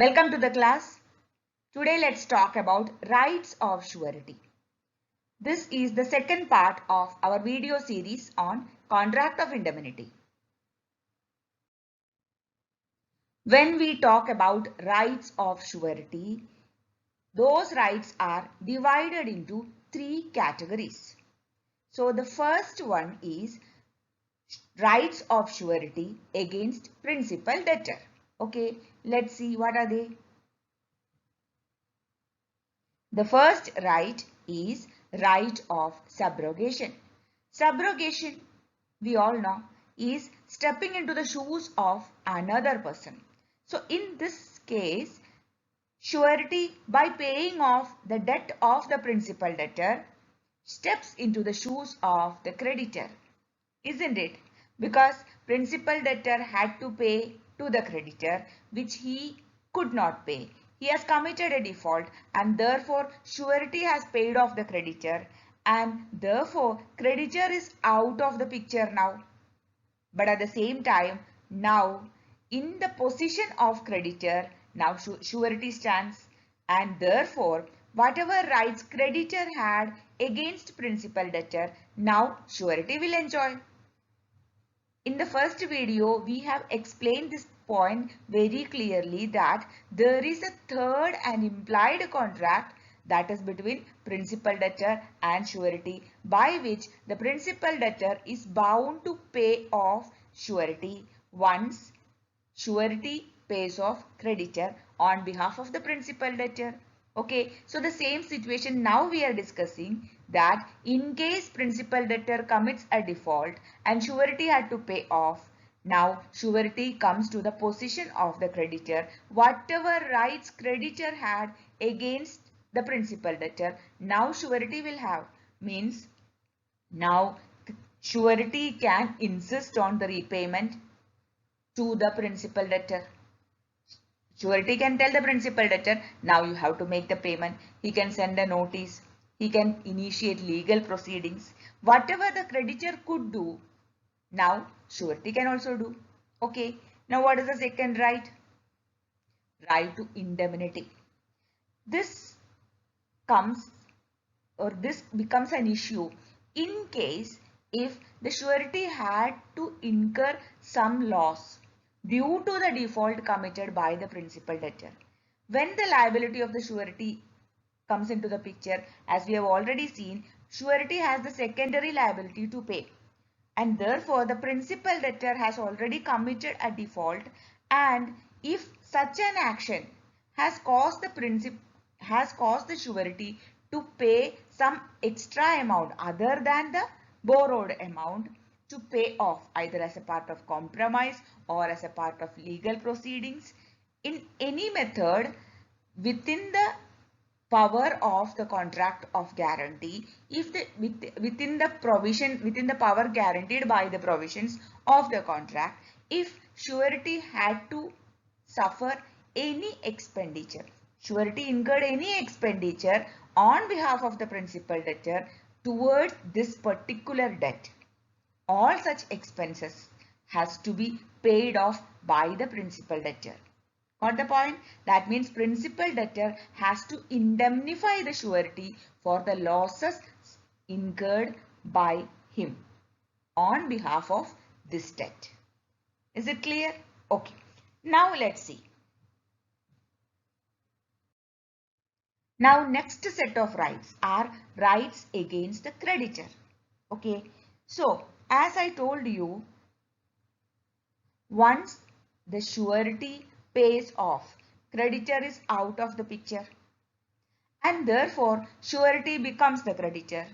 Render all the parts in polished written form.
Welcome to the class. Today let's talk about rights of surety. This is the second part of our video series on contract of indemnity. When we talk about rights of surety, those rights are divided into three categories. So the first one is rights of surety against principal debtor. Okay, let's see what are they. The first right is right of subrogation. Subrogation, we all know, is stepping into the shoes of another person. So in this case, surety, by paying off the debt of the principal debtor, steps into the shoes of the creditor, isn't it? Because principal debtor had to pay to the creditor which he could not pay. He has committed a default and therefore surety has paid off the creditor and therefore creditor is out of the picture now. But at the same time, now in the position of creditor, now surety stands and therefore whatever rights creditor had against principal debtor, now surety will enjoy. In the first video, we have explained this point very clearly that there is a third and implied contract, that is between principal debtor and surety, by which the principal debtor is bound to pay off surety once surety pays off creditor on behalf of the principal debtor. Okay, so the same situation now we are discussing, that in case principal debtor commits a default and surety had to pay off, now surety comes to the position of the creditor. Whatever rights creditor had against the principal debtor, now surety will have. Means now surety can insist on the repayment to the principal debtor. Surety can tell the principal debtor, now you have to make the payment. He can send a notice. He can initiate legal proceedings. Whatever the creditor could do, now surety can also do. Okay. Now what is the second right? Right to indemnity. This becomes an issue in case if the surety had to incur some loss due to the default committed by the principal debtor. When the liability of the surety comes into the picture, as we have already seen, surety has the secondary liability to pay. And therefore, the principal debtor has already committed a default, and if such an action has caused the surety to pay some extra amount other than the borrowed amount to pay off either as a part of compromise or as a part of legal proceedings in any method within the power of the contract of guarantee, if within the power guaranteed by the provisions of the contract, if surety had to suffer any expenditure, surety incurred any expenditure on behalf of the principal debtor towards this particular debt, all such expenses has to be paid off by the principal debtor. Got the point? That means principal debtor has to indemnify the surety for the losses incurred by him on behalf of this debt. Is it clear? Okay. Now let's see. Now next set of rights are rights against the creditor. Okay. So as I told you, once the surety pays off, creditor is out of the picture and therefore surety becomes the creditor,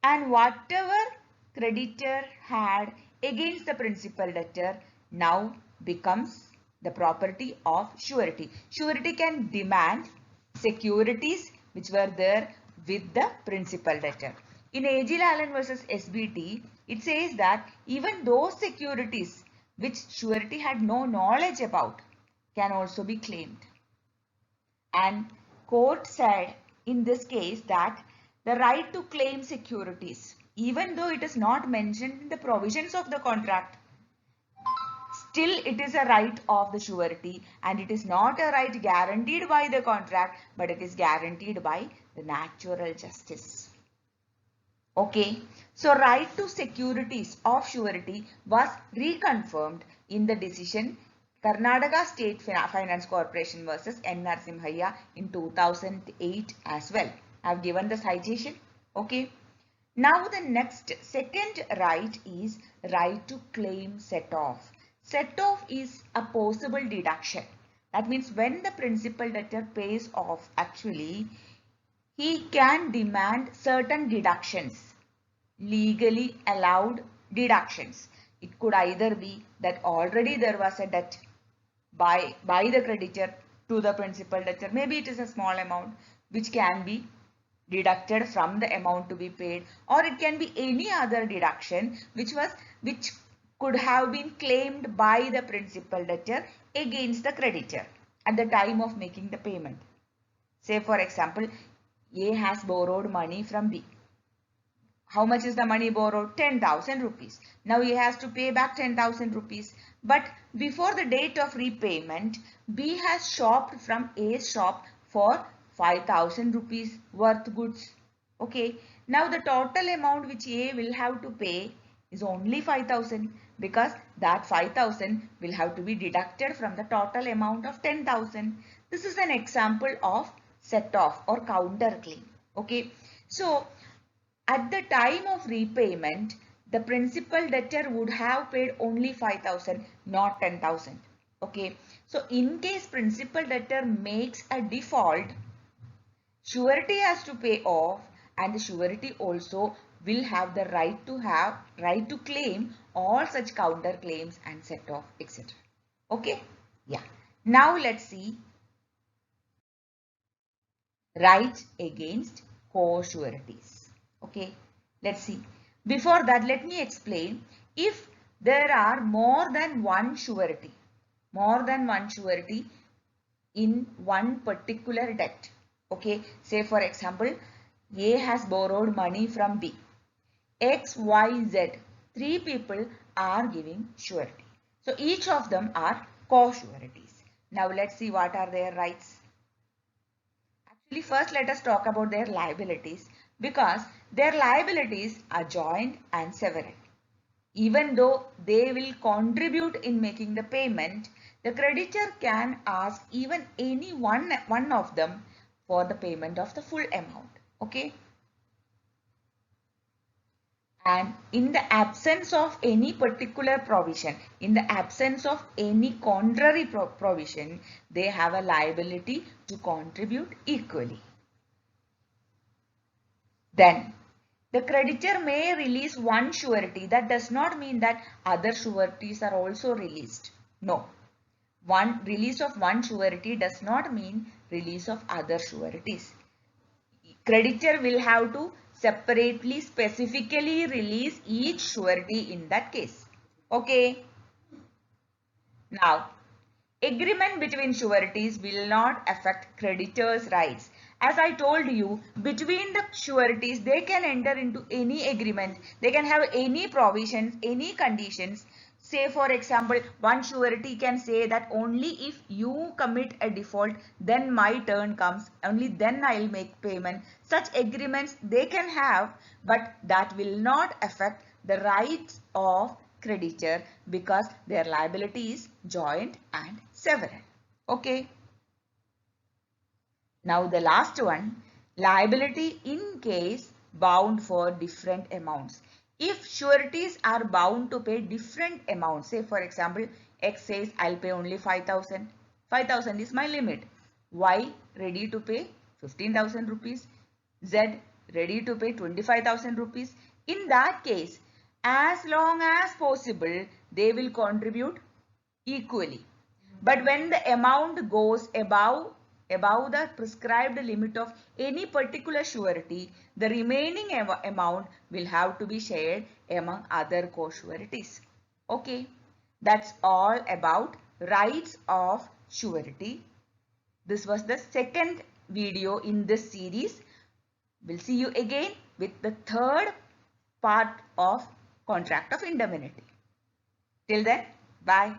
and whatever creditor had against the principal debtor now becomes the property of surety. Surety can demand securities which were there with the principal debtor. In Agil Allen versus SBT, it says that even those securities which surety had no knowledge about can also be claimed. And court said in this case that the right to claim securities, even though it is not mentioned in the provisions of the contract, still it is a right of the surety, and it is not a right guaranteed by the contract, but it is guaranteed by the natural justice. Okay, so right to securities of surety was reconfirmed in the decision Karnataka State Finance Corporation versus N. Narasimhaiah in 2008 as well. I have given the citation. Okay. Now the next second right is right to claim set off. Set off is a possible deduction. That means when the principal debtor pays off, actually he can demand certain deductions, legally allowed deductions. It could either be that already there was a debt by the creditor to the principal debtor. Maybe it is a small amount which can be deducted from the amount to be paid, or it can be any other deduction which could have been claimed by the principal debtor against the creditor at the time of making the payment. Say for example, A has borrowed money from B. How much is the money borrowed? 10,000 rupees. Now he has to pay back 10,000 rupees. But before the date of repayment, B has shopped from A's shop for 5,000 rupees worth goods. Okay. Now the total amount which A will have to pay is only 5,000, because that 5,000 will have to be deducted from the total amount of 10,000. This is an example of set off or counter claim. Okay. So at the time of repayment, the principal debtor would have paid only 5,000, not 10,000. Okay. So in case principal debtor makes a default, surety has to pay off, and the surety also will have the right to claim all such counter claims and set off, etc. Okay. Yeah. Now let's see right against co-sureties. Okay, let's see. Before that, let me explain. If there are more than one surety in one particular debt. Okay, say for example, A has borrowed money from B. X, Y, Z, three people are giving surety. So each of them are co-sureties. Now let's see what are their rights. Actually, first let us talk about their liabilities, because their liabilities are joint and several. Even though they will contribute in making the payment, the creditor can ask even any one of them for the payment of the full amount. Okay. And in the absence of any particular provision, in the absence of any contrary provision, they have a liability to contribute equally. Then, the creditor may release one surety. That does not mean that other sureties are also released. No. Release of one surety does not mean release of other sureties. Creditor will have to separately, specifically release each surety in that case. Okay. Now, agreement between sureties will not affect creditors' rights. As I told you, between the sureties, they can enter into any agreement. They can have any provisions, any conditions. Say for example, one surety can say that only if you commit a default, then my turn comes. Only then I will make payment. Such agreements they can have, but that will not affect the rights of creditor, because their liability is joint and several. Okay. Now the last one, liability in case bound for different amounts. If sureties are bound to pay different amounts, say for example, X says I'll pay only 5,000. 5,000 is my limit. Y ready to pay 15,000 rupees. Z ready to pay 25,000 rupees. In that case, as long as possible, they will contribute equally. But when the amount goes above the prescribed limit of any particular surety, the remaining amount will have to be shared among other co-sureties. Okay, that's all about rights of surety. This was the second video in this series. We'll see you again with the third part of contract of indemnity. Till then, bye.